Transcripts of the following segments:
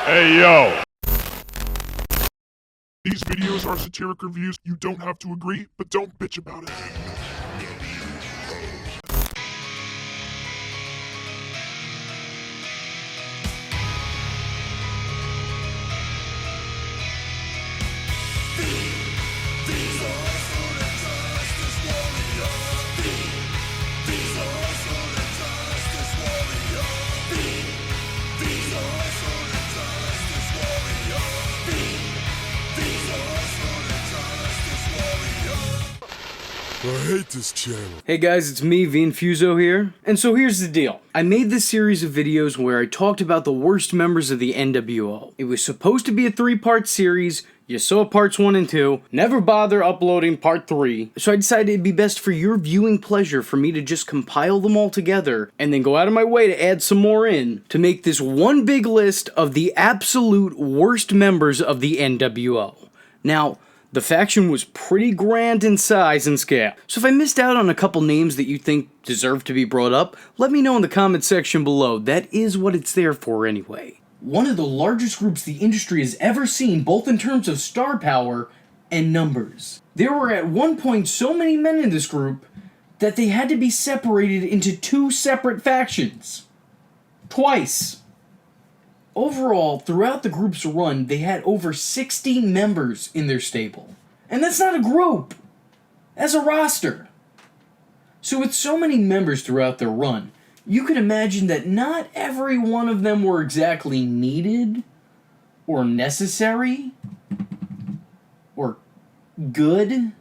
Hey, yo! These videos are satiric reviews. You don't have to agree, but don't bitch about it. I hate this channel. Hey guys, it's me, Infuso here. And so here's the deal. I made this series of videos where I talked about the worst members of the NWO. It was supposed to be a 3-part series. You saw parts 1 and 2. Never bother uploading part 3. So I decided it'd be best for your viewing pleasure for me to just compile them all together and then go out of my way to add some more in to make this one big list of the absolute worst members of the NWO. Now, the faction was pretty grand in size and scale, so if I missed out on a couple names that you think deserve to be brought up, let me know in the comment section below. That is what it's there for anyway. One of the largest groups the industry has ever seen, both in terms of star power and numbers. There were at one point so many men in this group that they had to be separated into 2 separate factions. Twice. Overall, throughout the group's run, they had over 60 members in their stable. And that's not a group! That's a roster! So with so many members throughout their run, you can imagine that not every one of them were exactly needed, or necessary, or good.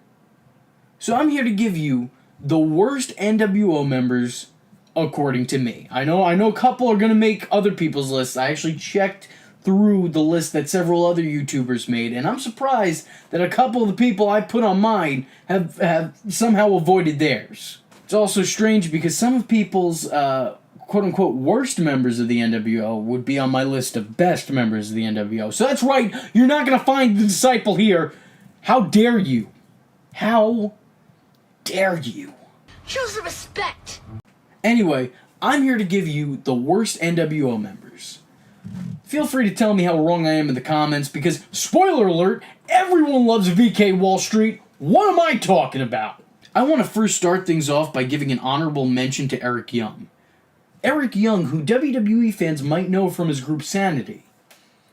So I'm here to give you the worst NWO members according to me. I know a couple are going to make other people's lists. I actually checked through the list that several other YouTubers made, and I'm surprised that a couple of the people I put on mine have somehow avoided theirs. It's also strange because some of people's quote-unquote worst members of the NWO would be on my list of best members of the NWO. So that's right, you're not going to find the Disciple here. How dare you? How dare you? Show some respect! Anyway, I'm here to give you the worst NWO members. Feel free to tell me how wrong I am in the comments, because, spoiler alert, everyone loves VK Wall Street. What am I talking about? I want to first start things off by giving an honorable mention to Eric Young. Eric Young, who WWE fans might know from his group Sanity.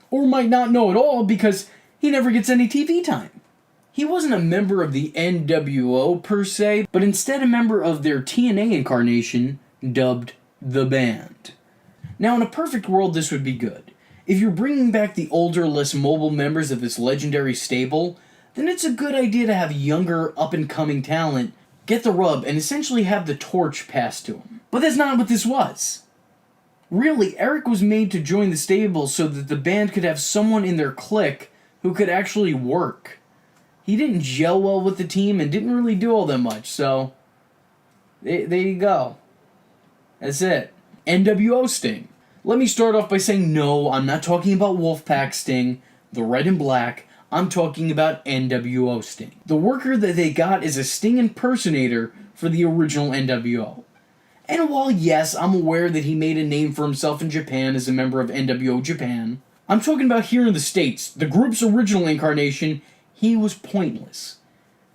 Or might not know at all because he never gets any TV time. He wasn't a member of the NWO per se, but instead a member of their TNA incarnation, dubbed The Band. Now in a perfect world this would be good. If you're bringing back the older, less mobile members of this legendary stable, then it's a good idea to have younger, up-and-coming talent get the rub and essentially have the torch passed to him. But that's not what this was. Really, Eric was made to join the stable so that the band could have someone in their clique who could actually work. He didn't gel well with the team and didn't really do all that much, so there you go. That's it. NWO Sting. Let me start off by saying no, I'm not talking about Wolfpac Sting, the red and black. I'm talking about NWO Sting. The worker that they got is a Sting impersonator for the original NWO. And while yes, I'm aware that he made a name for himself in Japan as a member of NWO Japan, I'm talking about here in the States, the group's original incarnation. He was pointless.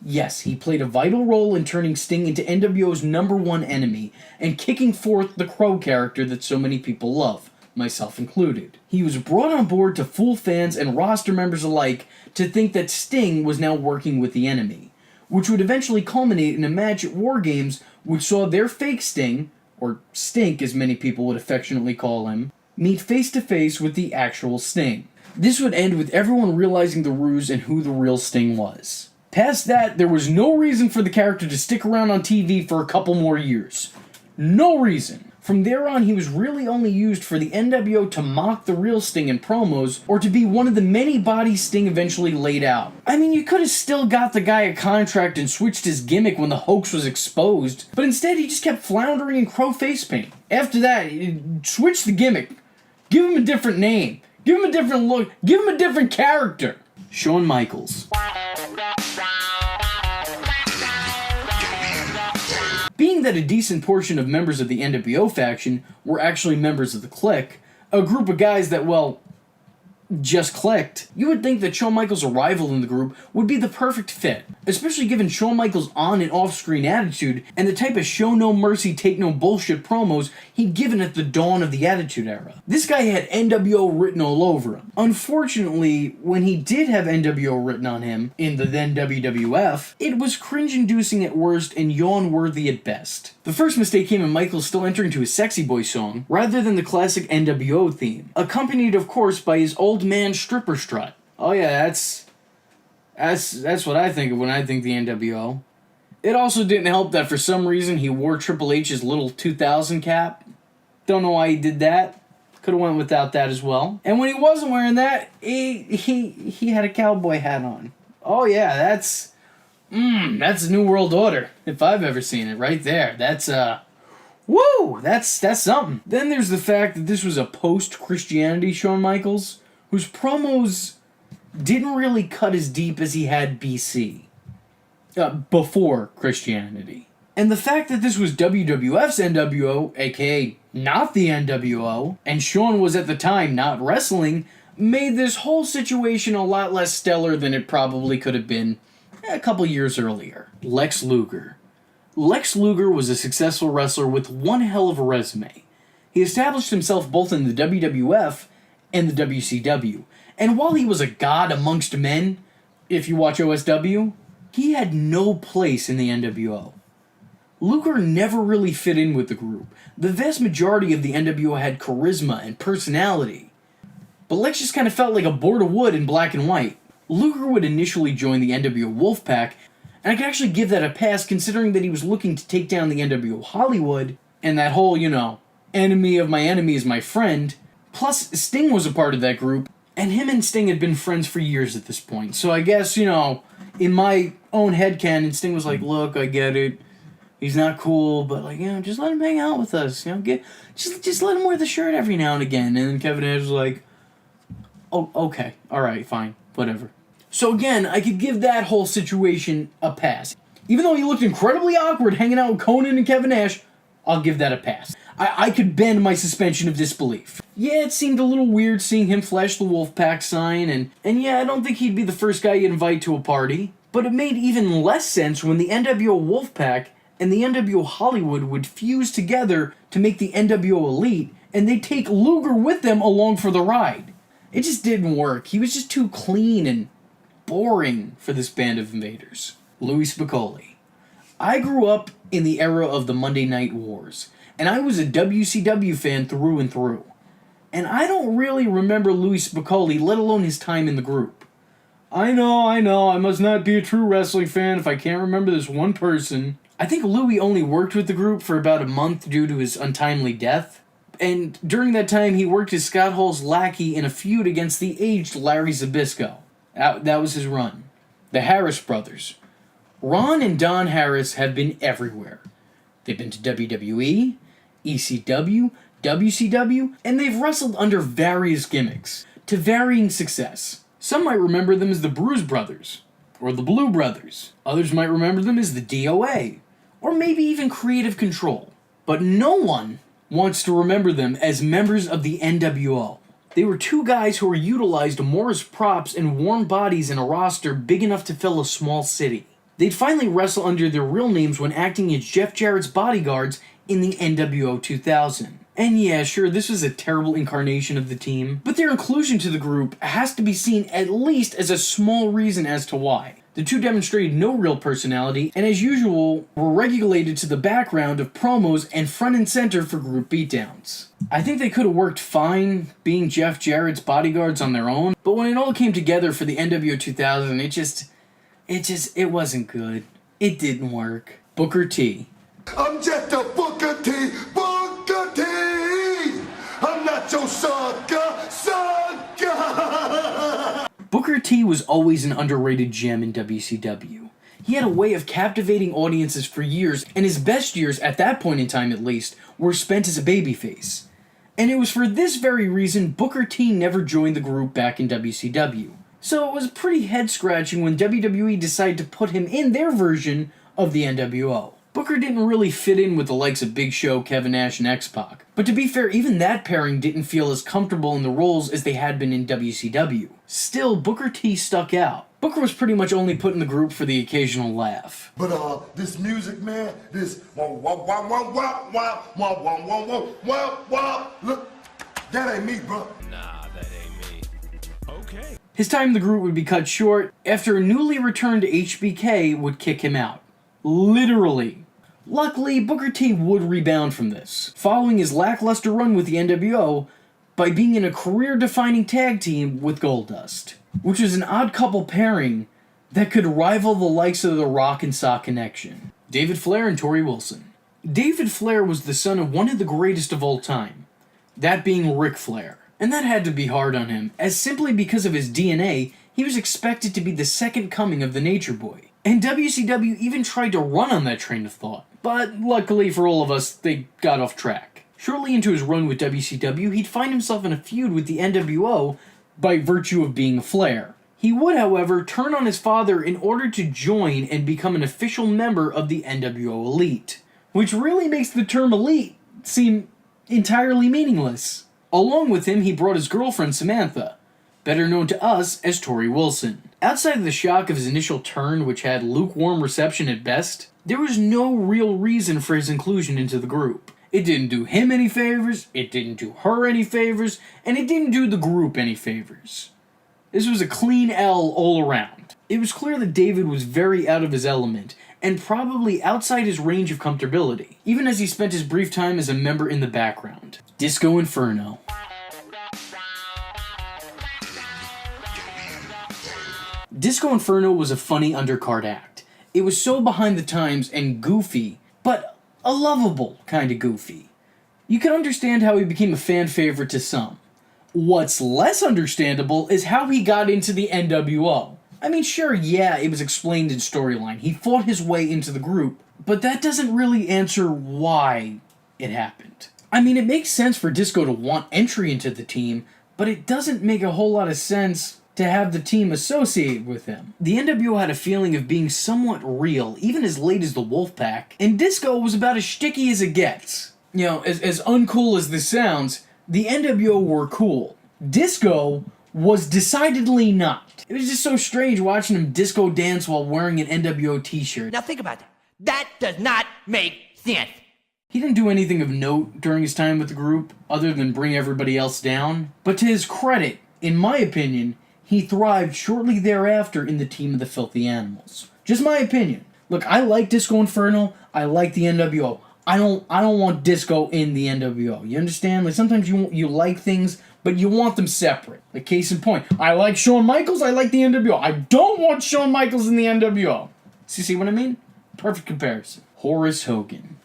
Yes, he played a vital role in turning Sting into NWO's #1 enemy and kicking forth the Crow character that so many people love, myself included. He was brought on board to fool fans and roster members alike to think that Sting was now working with the enemy, which would eventually culminate in a match at War Games which saw their fake Sting, or Stink as many people would affectionately call him, meet face to face with the actual Sting. This would end with everyone realizing the ruse and who the real Sting was. Past that, there was no reason for the character to stick around on TV for a couple more years. No reason. From there on, he was really only used for the NWO to mock the real Sting in promos, or to be one of the many bodies Sting eventually laid out. I mean, you could have still got the guy a contract and switched his gimmick when the hoax was exposed, but instead he just kept floundering in Crow face paint. After that, switch the gimmick. Give him a different name. Give him a different look. Give him a different character. Shawn Michaels. Being that a decent portion of members of the NWO faction were actually members of the clique, a group of guys that, well, just clicked, you would think that Shawn Michaels' arrival in the group would be the perfect fit, especially given Shawn Michaels' on and off-screen attitude and the type of show no mercy, take no bullshit promos he'd given at the dawn of the Attitude Era. This guy had NWO written all over him. Unfortunately, when he did have NWO written on him in the then WWF, it was cringe-inducing at worst and yawn-worthy at best. The first mistake came in Michaels still entering to his Sexy Boy song, rather than the classic NWO theme, accompanied of course by his old man stripper strut. Oh yeah, that's what I think of when I think the NWO. It also didn't help that for some reason he wore Triple H's little 2000 cap. Don't know why he did that. Could have went without that as well. And when he wasn't wearing that, he had a cowboy hat on. Oh yeah, that's a New World Order, if I've ever seen it, right there. That's woo! That's something. Then there's the fact that this was a post-Christianity Shawn Michaels, whose promos didn't really cut as deep as he had BC. Before Christianity. And the fact that this was WWF's NWO, aka not the NWO, and Shawn was at the time not wrestling, made this whole situation a lot less stellar than it probably could have been a couple years earlier. Lex Luger. Lex Luger was a successful wrestler with one hell of a resume. He established himself both in the WWF and the WCW, and while he was a god amongst men, if you watch OSW, he had no place in the NWO. Luger never really fit in with the group. The vast majority of the NWO had charisma and personality, but Lex just kind of felt like a board of wood in black and white. Luger would initially join the NWO Wolfpac, and I could actually give that a pass considering that he was looking to take down the NWO Hollywood, and that whole, enemy of my enemy is my friend. Plus, Sting was a part of that group, and him and Sting had been friends for years at this point. So I guess, in my own headcanon, Sting was like, look, I get it. He's not cool, but just let him hang out with us. Just let him wear the shirt every now and again. And then Kevin Nash was like, oh, okay, all right, fine, whatever. So again, I could give that whole situation a pass. Even though he looked incredibly awkward hanging out with Conan and Kevin Nash, I'll give that a pass. I could bend my suspension of disbelief. Yeah, it seemed a little weird seeing him flash the Wolfpac sign, and yeah, I don't think he'd be the first guy you'd invite to a party. But it made even less sense when the NWO Wolfpac and the NWO Hollywood would fuse together to make the NWO Elite, and they'd take Luger with them along for the ride. It just didn't work. He was just too clean and boring for this band of invaders. Louis Spicoli. I grew up in the era of the Monday Night Wars, and I was a WCW fan through and through. And I don't really remember Louis Spicoli, let alone his time in the group. I know, I must not be a true wrestling fan if I can't remember this one person. I think Louis only worked with the group for about a month due to his untimely death. And during that time, he worked as Scott Hall's lackey in a feud against the aged Larry Zbyszko. That was his run. The Harris brothers. Ron and Don Harris have been everywhere. They've been to WWE, ECW, WCW, and they've wrestled under various gimmicks, to varying success. Some might remember them as the Bruise Brothers, or the Blue Brothers. Others might remember them as the DOA, or maybe even Creative Control. But no one wants to remember them as members of the NWO. They were two guys who were utilized more as props and warm bodies in a roster big enough to fill a small city. They'd finally wrestle under their real names when acting as Jeff Jarrett's bodyguards in the NWO 2000. And yeah, sure, this was a terrible incarnation of the team, but their inclusion to the group has to be seen at least as a small reason as to why. The two demonstrated no real personality, and as usual, were relegated to the background of promos and front and center for group beatdowns. I think they could have worked fine being Jeff Jarrett's bodyguards on their own, but when it all came together for the NWO 2000, it wasn't good. It didn't work. Booker T. I'm just a Booker T. Booker T. I'm not your sucker. Booker T was always an underrated gem in WCW. He had a way of captivating audiences for years, and his best years, at that point in time at least, were spent as a babyface. And it was for this very reason Booker T never joined the group back in WCW. So it was pretty head-scratching when WWE decided to put him in their version of the NWO. Booker didn't really fit in with the likes of Big Show, Kevin Nash, and X-Pac. But to be fair, even that pairing didn't feel as comfortable in the roles as they had been in WCW. Still, Booker T stuck out. Booker was pretty much only put in the group for the occasional laugh. But this music, man, this wah wah wah wah wah wah wah wah wah wah wah wah. Look, that ain't me, bro. Nah, that ain't me. Okay. His time in the group would be cut short after a newly returned HBK would kick him out. Literally. Luckily, Booker T would rebound from this, following his lackluster run with the NWO by being in a career-defining tag team with Goldust, which was an odd couple pairing that could rival the likes of the Rock and Sock Connection. David Flair and Torrie Wilson. David Flair was the son of one of the greatest of all time, that being Ric Flair. And that had to be hard on him, as simply because of his DNA, he was expected to be the second coming of the Nature Boy. And WCW even tried to run on that train of thought. But luckily for all of us, they got off track. Shortly into his run with WCW, he'd find himself in a feud with the NWO by virtue of being a Flair. He would, however, turn on his father in order to join and become an official member of the NWO Elite, which really makes the term elite seem entirely meaningless. Along with him, he brought his girlfriend Samantha, better known to us as Torrie Wilson. Outside of the shock of his initial turn, which had lukewarm reception at best, there was no real reason for his inclusion into the group. It didn't do him any favors, it didn't do her any favors, and it didn't do the group any favors. This was a clean L all around. It was clear that David was very out of his element, and probably outside his range of comfortability, even as he spent his brief time as a member in the background. Disco Inferno. Disco Inferno was a funny undercard act. It was so behind the times and goofy, but a lovable kind of goofy. You can understand how he became a fan favorite to some. What's less understandable is how he got into the NWO. I mean, sure, yeah, it was explained in storyline. He fought his way into the group, but that doesn't really answer why it happened. I mean, it makes sense for Disco to want entry into the team, but it doesn't make a whole lot of sense to have the team associated with him. The NWO had a feeling of being somewhat real, even as late as the Wolfpac, and Disco was about as shticky as it gets. You know, as uncool as this sounds, the NWO were cool. Disco was decidedly not. It was just so strange watching him disco dance while wearing an NWO t-shirt. Now think about that. That does not make sense. He didn't do anything of note during his time with the group, other than bring everybody else down. But to his credit, in my opinion, he thrived shortly thereafter in the team of the Filthy Animals. Just my opinion. Look, I like Disco Inferno. I like the NWO. I don't want Disco in the NWO. You understand? Like sometimes you like things, but you want them separate. Like case in point, I like Shawn Michaels. I like the NWO. I don't want Shawn Michaels in the NWO. See what I mean? Perfect comparison. Horus Hogan.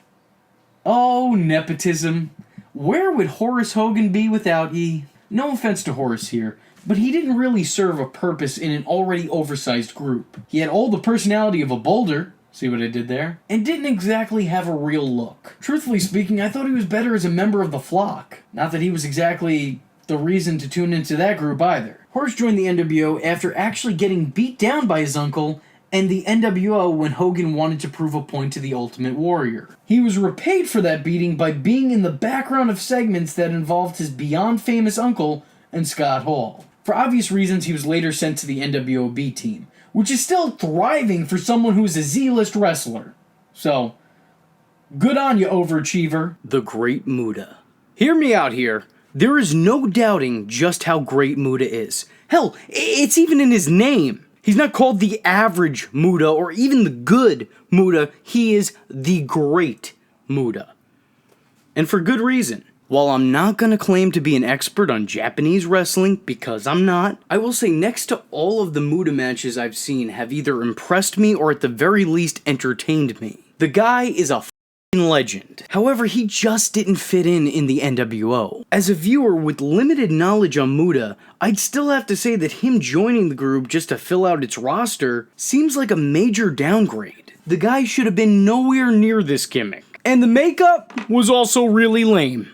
Oh, nepotism. Where would Horus Hogan be without ye? No offense to Horace here, but he didn't really serve a purpose in an already oversized group. He had all the personality of a boulder, see what I did there? And didn't exactly have a real look. Truthfully speaking, I thought he was better as a member of the flock. Not that he was exactly the reason to tune into that group either. Horace joined the NWO after actually getting beat down by his uncle and the NWO when Hogan wanted to prove a point to the Ultimate Warrior. He was repaid for that beating by being in the background of segments that involved his beyond famous uncle and Scott Hall. For obvious reasons, he was later sent to the NWO B team, which is still thriving for someone who's a Z-list wrestler. So, good on you, overachiever. The Great Muta. Hear me out here. There is no doubting just how great Muta is. Hell, it's even in his name. He's not called the average Muta or even the good Muta. He is the Great Muta. And for good reason. While I'm not gonna claim to be an expert on Japanese wrestling, because I'm not, I will say next to all of the Muta matches I've seen have either impressed me or at the very least entertained me. The guy is a f***ing legend. However, he just didn't fit in the NWO. As a viewer with limited knowledge on Muta, I'd still have to say that him joining the group just to fill out its roster seems like a major downgrade. The guy should have been nowhere near this gimmick. And the makeup was also really lame.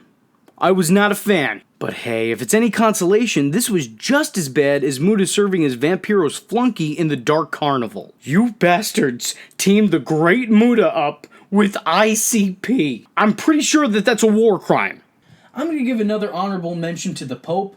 I was not a fan. But hey, if it's any consolation, this was just as bad as Muta serving as Vampiro's flunky in the Dark Carnival. You bastards teamed the Great Muta up with ICP. I'm pretty sure that that's a war crime. I'm going to give another honorable mention to the Pope.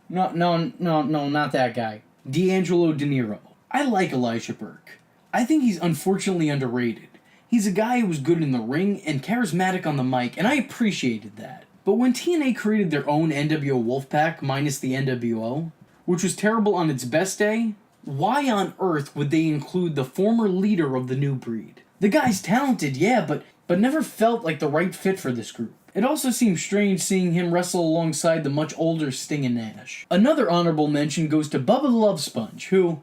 No, not that guy. D'Angelo De Niro. I like Elijah Burke. I think he's unfortunately underrated. He's a guy who was good in the ring and charismatic on the mic, and I appreciated that. But when TNA created their own NWO Wolfpac minus the NWO, which was terrible on its best day, why on earth would they include the former leader of the new breed? The guy's talented, yeah, but never felt like the right fit for this group. It also seems strange seeing him wrestle alongside the much older Sting and Nash. Another honorable mention goes to Bubba the Love Sponge, who,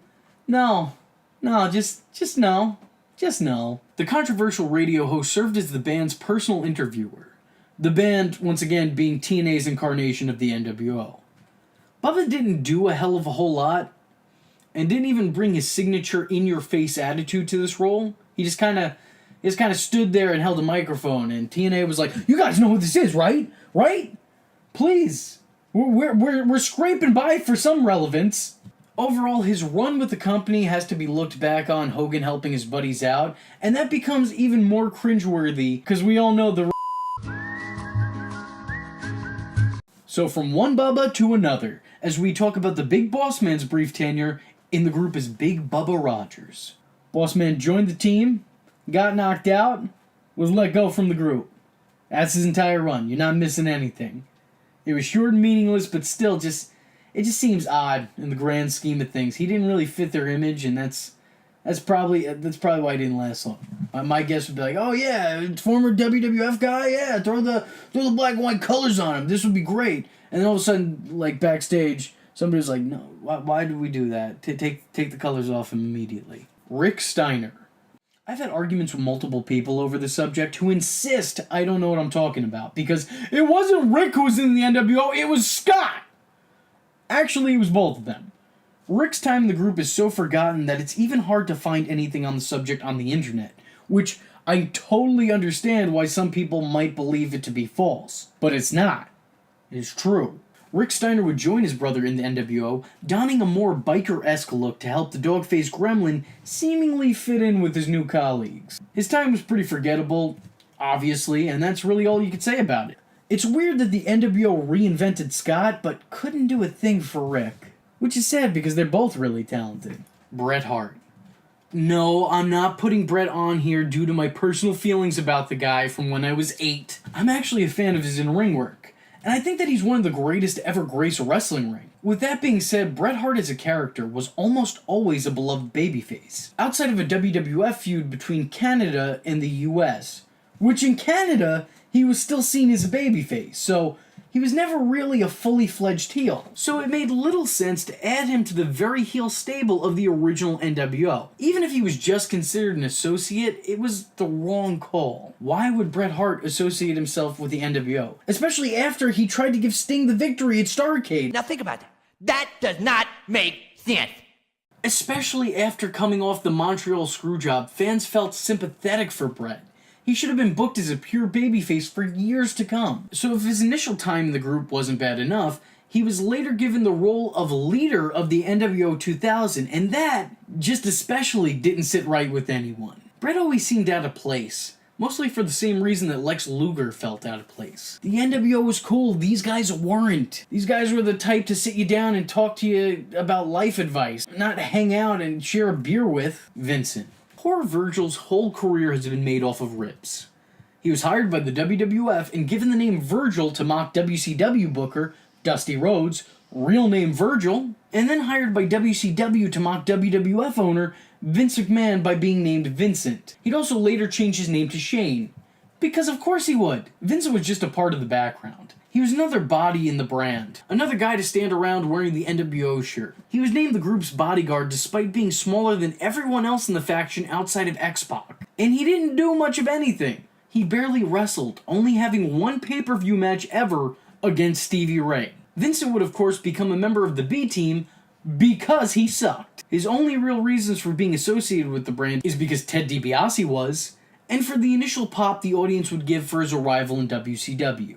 just no. The controversial radio host served as the band's personal interviewer. The band, once again, being TNA's incarnation of the NWO. Bubba didn't do a hell of a whole lot, and didn't even bring his signature in-your-face attitude to this role. He just kind of stood there and held a microphone, and TNA was like, "You guys know who this is, right? Right? Please. We're scraping by for some relevance." Overall, his run with the company has to be looked back on Hogan helping his buddies out, and that becomes even more cringeworthy because we all know the. So from one Bubba to another, as we talk about the Big Boss Man's brief tenure in the group as Big Bubba Rogers. Boss Man joined the team, got knocked out, was let go from the group. That's his entire run. You're not missing anything. It was short and meaningless, but still it just seems odd in the grand scheme of things. He didn't really fit their image, and that's probably why he didn't last long. My guess would be like, "Oh yeah, former WWF guy, yeah, throw the black and white colors on him. This would be great." And then all of a sudden, like backstage, somebody's like, "No, why did we do that? Take the colors off him immediately." Rick Steiner. I've had arguments with multiple people over the subject who insist I don't know what I'm talking about because it wasn't Rick who was in the NWO, it was Scott. Actually, it was both of them. Rick's time in the group is so forgotten that it's even hard to find anything on the subject on the internet, which I totally understand why some people might believe it to be false. But it's not. It's true. Rick Steiner would join his brother in the NWO, donning a more biker-esque look to help the dog-faced gremlin seemingly fit in with his new colleagues. His time was pretty forgettable, obviously, and that's really all you could say about it. It's weird that the NWO reinvented Scott, but couldn't do a thing for Rick. Which is sad because they're both really talented. Bret Hart. No, I'm not putting Bret on here due to my personal feelings about the guy from when I was 8. I'm actually a fan of his in-ring work, and I think that he's one of the greatest to ever grace a wrestling ring. With that being said, Bret Hart as a character was almost always a beloved babyface, outside of a WWF feud between Canada and the US, which in Canada, he was still seen as a babyface, so he was never really a fully fledged heel. So it made little sense to add him to the very heel stable of the original NWO. Even if he was just considered an associate, it was the wrong call. Why would Bret Hart associate himself with the NWO? Especially after he tried to give Sting the victory at Starrcade. Now think about that. That does not make sense. Especially after coming off the Montreal Screwjob, fans felt sympathetic for Bret. He should have been booked as a pure babyface for years to come. So if his initial time in the group wasn't bad enough, he was later given the role of leader of the NWO 2000, and that just especially didn't sit right with anyone. Bret always seemed out of place, mostly for the same reason that Lex Luger felt out of place. The NWO was cool, these guys weren't. These guys were the type to sit you down and talk to you about life advice, not hang out and share a beer with. Vincent. Poor Virgil's whole career has been made off of ribs. He was hired by the WWF and given the name Virgil to mock WCW booker Dusty Rhodes, real name Virgil, and then hired by WCW to mock WWF owner Vince McMahon by being named Vincent. He'd also later change his name to Shane. Because of course he would. Vincent was just a part of the background. He was another body in the brand. Another guy to stand around wearing the NWO shirt. He was named the group's bodyguard despite being smaller than everyone else in the faction outside of X-Pac. And he didn't do much of anything. He barely wrestled, only having one pay-per-view match ever against Stevie Ray. Vincent would of course become a member of the B-Team because he sucked. His only real reasons for being associated with the brand is because Ted DiBiase was, and for the initial pop the audience would give for his arrival in WCW.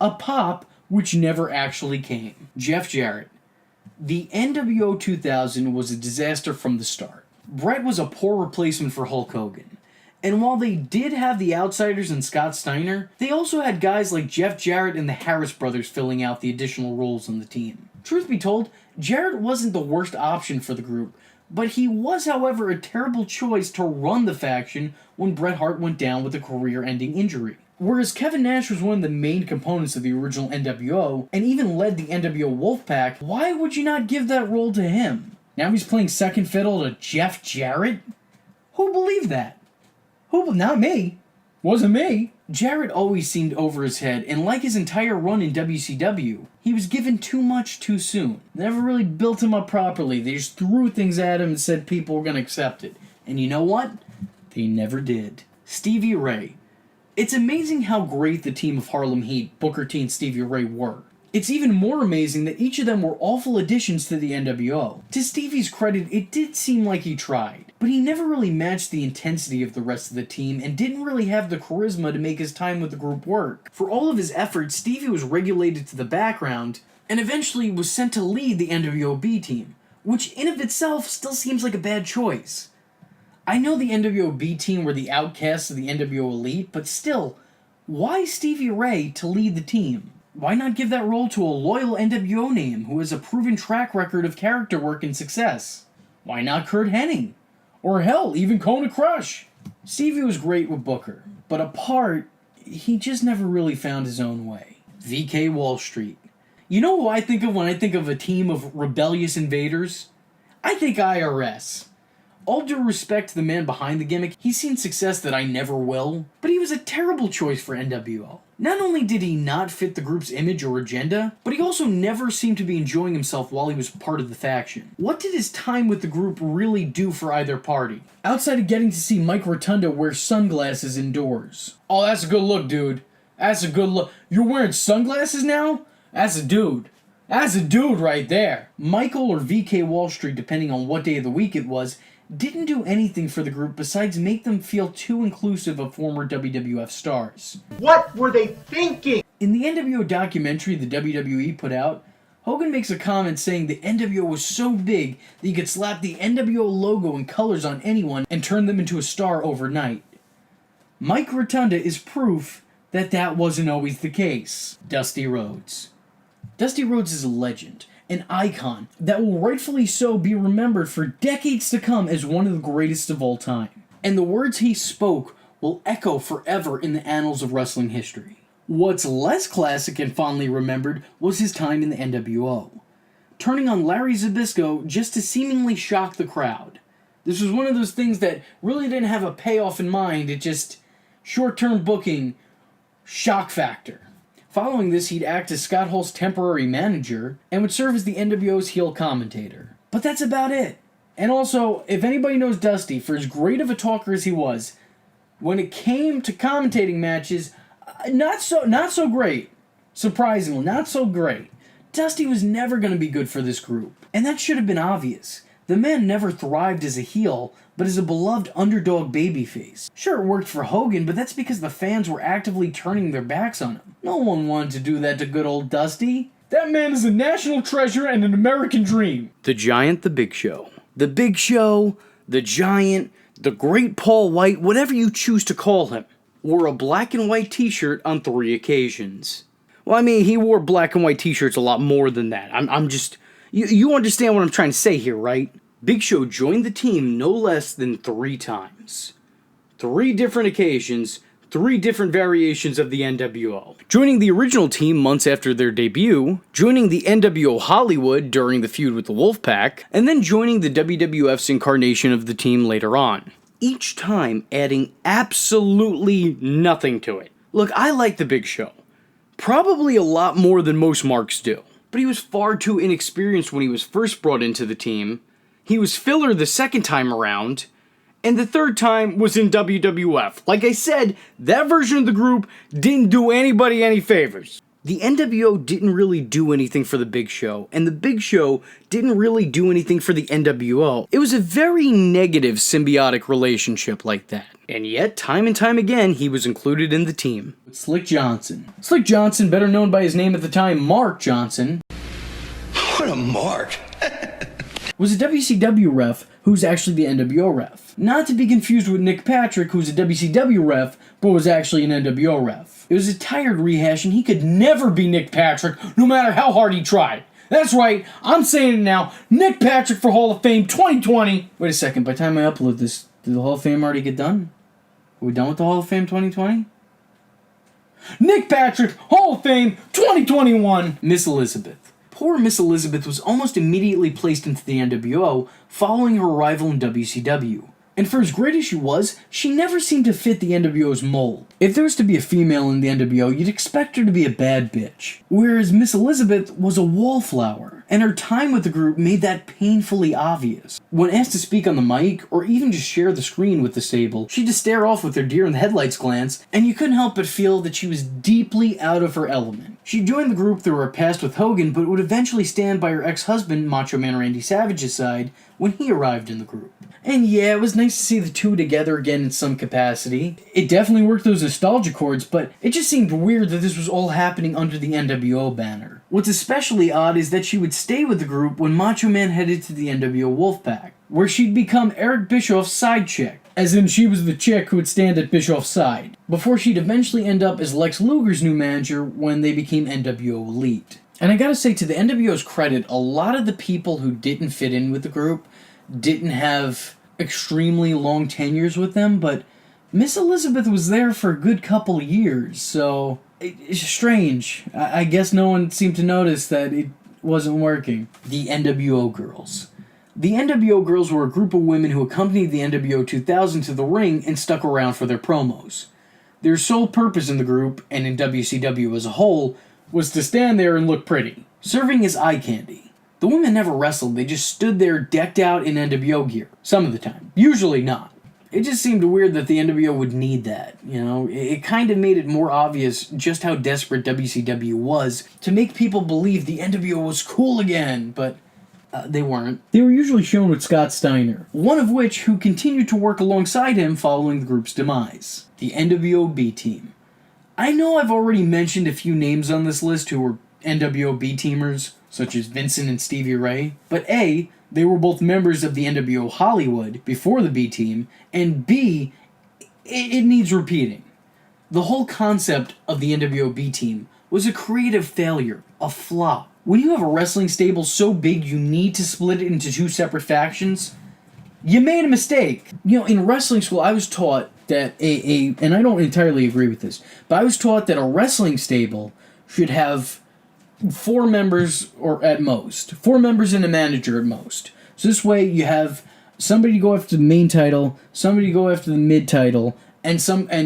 A pop which never actually came. Jeff Jarrett. The NWO 2000 was a disaster from the start. Bret was a poor replacement for Hulk Hogan. And while they did have the Outsiders and Scott Steiner, they also had guys like Jeff Jarrett and the Harris brothers filling out the additional roles on the team. Truth be told, Jarrett wasn't the worst option for the group, but he was, however, a terrible choice to run the faction when Bret Hart went down with a career-ending injury. Whereas Kevin Nash was one of the main components of the original NWO, and even led the NWO Wolfpac, why would you not give that role to him? Now he's playing second fiddle to Jeff Jarrett? Who believed that? Not me. Wasn't me. Jarrett always seemed over his head, and like his entire run in WCW, he was given too much too soon. Never really built him up properly. They just threw things at him and said people were going to accept it. And you know what? They never did. Stevie Ray. It's amazing how great the team of Harlem Heat, Booker T and Stevie Ray were. It's even more amazing that each of them were awful additions to the NWO. To Stevie's credit, it did seem like he tried, but he never really matched the intensity of the rest of the team and didn't really have the charisma to make his time with the group work. For all of his efforts, Stevie was relegated to the background and eventually was sent to lead the NWO B team, which in of itself still seems like a bad choice. I know the NWO B team were the outcasts of the NWO Elite, but still, why Stevie Ray to lead the team? Why not give that role to a loyal NWO name who has a proven track record of character work and success? Why not Kurt Hennig? Or hell, even Kona Crush? Stevie was great with Booker, but apart, he just never really found his own way. VK Wall Street. You know who I think of when I think of a team of rebellious invaders? I think IRS. All due respect to the man behind the gimmick, he's seen success that I never will, but he was a terrible choice for NWO. Not only did he not fit the group's image or agenda, but he also never seemed to be enjoying himself while he was part of the faction. What did his time with the group really do for either party? Outside of getting to see Mike Rotunda wear sunglasses indoors. Oh, that's a good look, dude. That's a good look. You're wearing sunglasses now? That's a dude. That's a dude right there. Michael or VK Wall Street, depending on what day of the week it was, didn't do anything for the group besides make them feel too inclusive of former WWF stars. What were they thinking? In the NWO documentary the WWE put out, Hogan makes a comment saying the NWO was so big that you could slap the NWO logo and colors on anyone and turn them into a star overnight. Mike Rotunda is proof that that wasn't always the case. Dusty Rhodes. Dusty Rhodes is a legend, an icon that will rightfully so be remembered for decades to come as one of the greatest of all time. And the words he spoke will echo forever in the annals of wrestling history. What's less classic and fondly remembered was his time in the NWO, turning on Larry Zbyszko just to seemingly shock the crowd. This was one of those things that really didn't have a payoff in mind, it just short-term booking, shock factor. Following this, he'd act as Scott Hall's temporary manager and would serve as the NWO's heel commentator. But that's about it. And also, if anybody knows Dusty, for as great of a talker as he was, when it came to commentating matches, not so great. Surprisingly, not so great. Dusty was never going to be good for this group. And that should have been obvious. The man never thrived as a heel, but as a beloved underdog babyface. Sure, it worked for Hogan, but that's because the fans were actively turning their backs on him. No one wanted to do that to good old Dusty. That man is a national treasure and an American dream. The Giant, the Big Show. The Big Show, the Giant, the Great Paul White, whatever you choose to call him, wore a black and white t-shirt on 3 occasions. Well, I mean, he wore black and white t-shirts a lot more than that. I'm just... You understand what I'm trying to say here, right? Big Show joined the team no less than 3 times. 3 different occasions, 3 different variations of the NWO. Joining the original team months after their debut, joining the NWO Hollywood during the feud with the Wolfpac, and then joining the WWF's incarnation of the team later on. Each time adding absolutely nothing to it. Look, I like the Big Show. Probably a lot more than most marks do. But he was far too inexperienced when he was first brought into the team. He was filler the second time around, and the third time was in WWF. Like I said, that version of the group didn't do anybody any favors. The NWO didn't really do anything for the Big Show, and the Big Show didn't really do anything for the NWO. It was a very negative symbiotic relationship like that. And yet, time and time again, he was included in the team. Slick Johnson. Slick Johnson, better known by his name at the time, Mark Johnson. What a mark. was a WCW ref who's actually the NWO ref. Not to be confused with Nick Patrick, who's a WCW ref, but was actually an NWO ref. It was a tired rehash, and he could never be Nick Patrick, no matter how hard he tried. That's right, I'm saying it now, Nick Patrick for Hall of Fame 2020. Wait a second, by the time I upload this, did the Hall of Fame already get done? Are we done with the Hall of Fame 2020? Nick Patrick, Hall of Fame 2021. Miss Elizabeth. Poor Miss Elizabeth was almost immediately placed into the NWO following her arrival in WCW. And for as great as she was, she never seemed to fit the NWO's mold. If there was to be a female in the NWO, you'd expect her to be a bad bitch. Whereas Miss Elizabeth was a wallflower, and her time with the group made that painfully obvious. When asked to speak on the mic, or even just share the screen with the stable, she'd just stare off with her deer-in-the-headlights glance, and you couldn't help but feel that she was deeply out of her element. She joined the group through her past with Hogan, but would eventually stand by her ex-husband, Macho Man Randy Savage's side, when he arrived in the group. And yeah, it was nice to see the two together again in some capacity. It definitely worked those nostalgia chords, but it just seemed weird that this was all happening under the NWO banner. What's especially odd is that she would stay with the group when Macho Man headed to the NWO Wolfpac, where she'd become Eric Bischoff's side chick, as in she was the chick who would stand at Bischoff's side, before she'd eventually end up as Lex Luger's new manager when they became NWO Elite. And I gotta say, to the NWO's credit, a lot of the people who didn't fit in with the group didn't have extremely long tenures with them, but Miss Elizabeth was there for a good couple of years, so it's strange. I guess no one seemed to notice that it wasn't working. The NWO Girls. The NWO Girls were a group of women who accompanied the NWO 2000 to the ring and stuck around for their promos. Their sole purpose in the group, and in WCW as a whole, was to stand there and look pretty, serving as eye candy. The women never wrestled, they just stood there decked out in NWO gear, some of the time. Usually not. It just seemed weird that the NWO would need that, you know? It kind of made it more obvious just how desperate WCW was to make people believe the NWO was cool again, but they weren't. They were usually shown with Scott Steiner, one of which who continued to work alongside him following the group's demise. The NWO B-Team. I know I've already mentioned a few names on this list who were NWO B-Teamers, such as Vincent and Stevie Ray, but A, they were both members of the NWO Hollywood before the B-Team, and B, it needs repeating. The whole concept of the NWO B-Team was a creative failure, a flop. When you have a wrestling stable so big you need to split it into two separate factions, you made a mistake. You know, in wrestling school, I was taught that and I don't entirely agree with this, but I was taught that a wrestling stable should have 4 members, or at most 4 members and a manager at most. So this way you have somebody to go after the main title, somebody to go after the mid title, and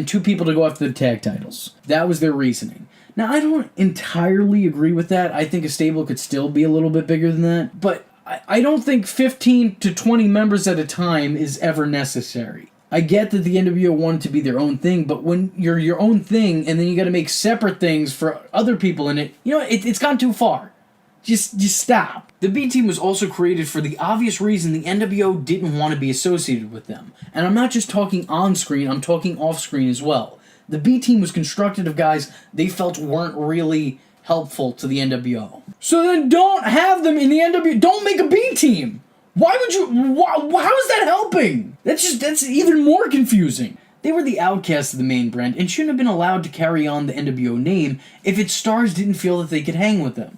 2 people to go after the tag titles. That was their reasoning. Now I don't entirely agree with that. I think a stable could still be a little bit bigger than that, but I don't think 15 to 20 members at a time is ever necessary. I get that the NWO wanted to be their own thing, but when you're your own thing and then you got to make separate things for other people in it, you know, it's gone too far. Just stop. The B-Team was also created for the obvious reason the NWO didn't want to be associated with them. And I'm not just talking on-screen, I'm talking off-screen as well. The B-Team was constructed of guys they felt weren't really helpful to the NWO. So then don't have them in the NWO. Don't make a B-Team. Why would you? How is that helping? That's even more confusing. They were the outcasts of the main brand and shouldn't have been allowed to carry on the NWO name if its stars didn't feel that they could hang with them.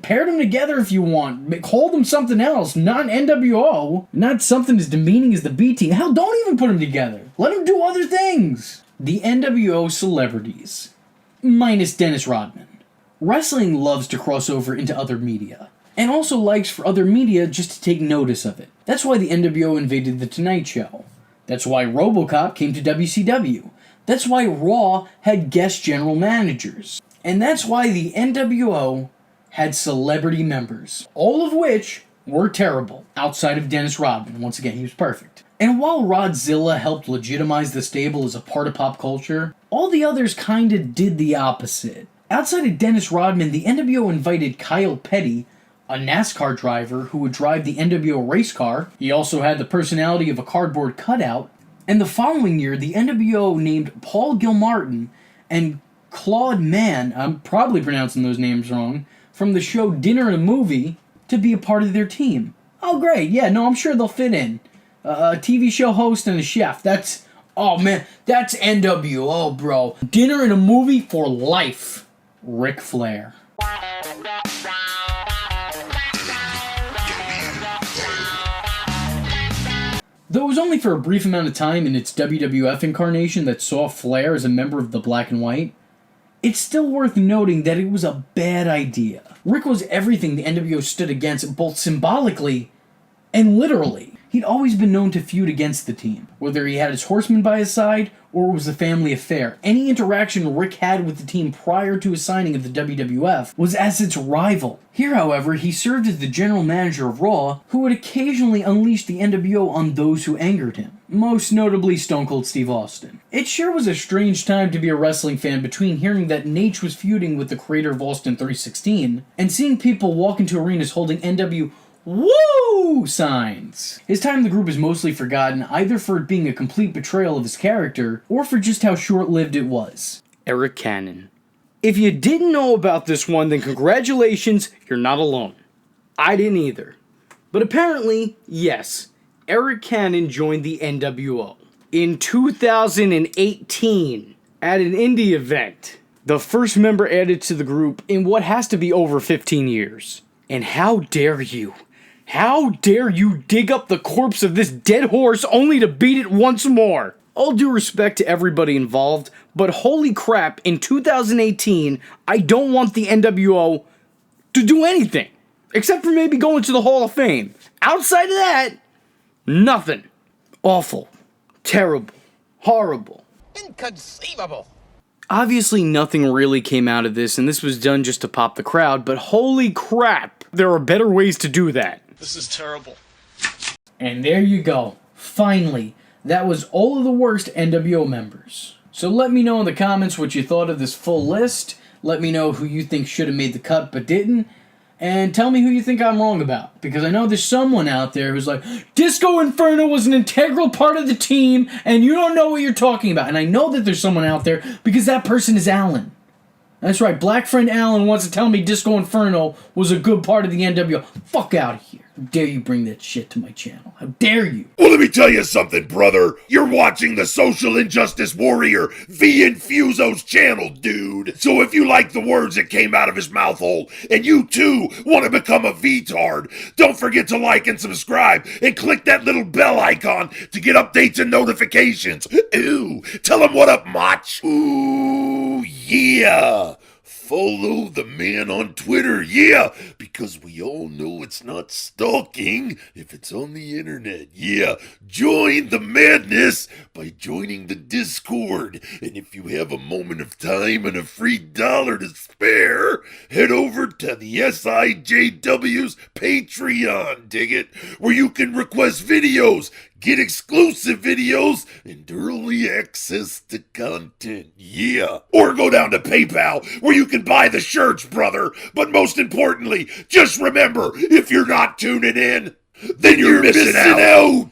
Pair them together if you want. Call them something else, not NWO. Not something as demeaning as the B-Team. Hell, don't even put them together. Let them do other things. The NWO Celebrities. Minus Dennis Rodman. Wrestling loves to cross over into other media, and also likes for other media just to take notice of it. That's why the NWO invaded The Tonight Show. That's why RoboCop came to WCW. That's why Raw had guest general managers. And that's why the NWO had celebrity members, all of which were terrible, outside of Dennis Rodman. Once again, he was perfect. And while Rodzilla helped legitimize the stable as a part of pop culture, all the others kinda did the opposite. Outside of Dennis Rodman, the NWO invited Kyle Petty, a NASCAR driver who would drive the NWO race car. He also had the personality of a cardboard cutout. And the following year, the NWO named Paul Gilmartin and Claude Mann, I'm probably pronouncing those names wrong, from the show Dinner and a Movie, to be a part of their team. Oh, great. Yeah, no, I'm sure they'll fit in. A TV show host and a chef. That's, oh man, that's NWO, bro. Dinner and a movie for life. Ric Flair. Though it was only for a brief amount of time in its WWF incarnation that saw Flair as a member of the Black and White, it's still worth noting that it was a bad idea. Rick was everything the NWO stood against, both symbolically and literally. He'd always been known to feud against the team, whether he had his horsemen by his side or it was a family affair. Any interaction Rick had with the team prior to his signing of the WWF was as its rival. Here, however, he served as the general manager of Raw, who would occasionally unleash the NWO on those who angered him, most notably Stone Cold Steve Austin. It sure was a strange time to be a wrestling fan between hearing that Nate was feuding with the creator of Austin 316 and seeing people walk into arenas holding NWO Woo! signs. His time in the group is mostly forgotten, either for it being a complete betrayal of his character, or for just how short-lived it was. Eric Cannon. If you didn't know about this one, then congratulations, you're not alone. I didn't either. But apparently, yes, Eric Cannon joined the NWO in 2018 at an indie event. The first member added to the group in what has to be over 15 years. And how dare you? How dare you dig up the corpse of this dead horse only to beat it once more? All due respect to everybody involved, but holy crap, in 2018, I don't want the NWO to do anything. Except for maybe going to the Hall of Fame. Outside of that, nothing. Awful. Terrible. Horrible. Inconceivable. Obviously, nothing really came out of this, and this was done just to pop the crowd, but holy crap, there are better ways to do that. This is terrible. And there you go. Finally, that was all of the worst NWO members. So let me know in the comments what you thought of this full list. Let me know who you think should have made the cut but didn't. And tell me who you think I'm wrong about. Because I know there's someone out there who's like, Disco Inferno was an integral part of the team, and you don't know what you're talking about. And I know that there's someone out there, because that person is Alan. That's right, Black Friend Alan wants to tell me Disco Inferno was a good part of the NWO. Fuck out of here. How dare you bring that shit to my channel? How dare you? Well, let me tell you something, brother. You're watching the Social Injustice Warrior, V Infuso's channel, dude. So if you like the words that came out of his mouth hole, and you too want to become a V-tard, don't forget to like and subscribe, and click that little bell icon to get updates and notifications. Ooh, tell him what up, Mach. Ooh, yeah. Follow the man on Twitter, yeah, because we all know it's not stalking if it's on the internet, yeah. Join the madness by joining the Discord, and if you have a moment of time and a free $1 to spare, head over to the SIJW's Patreon, dig it, where you can request videos, get exclusive videos, and early access to content, yeah. Or go down to PayPal, where you can buy the shirts, brother. But most importantly, just remember, if you're not tuning in, then you're missing out.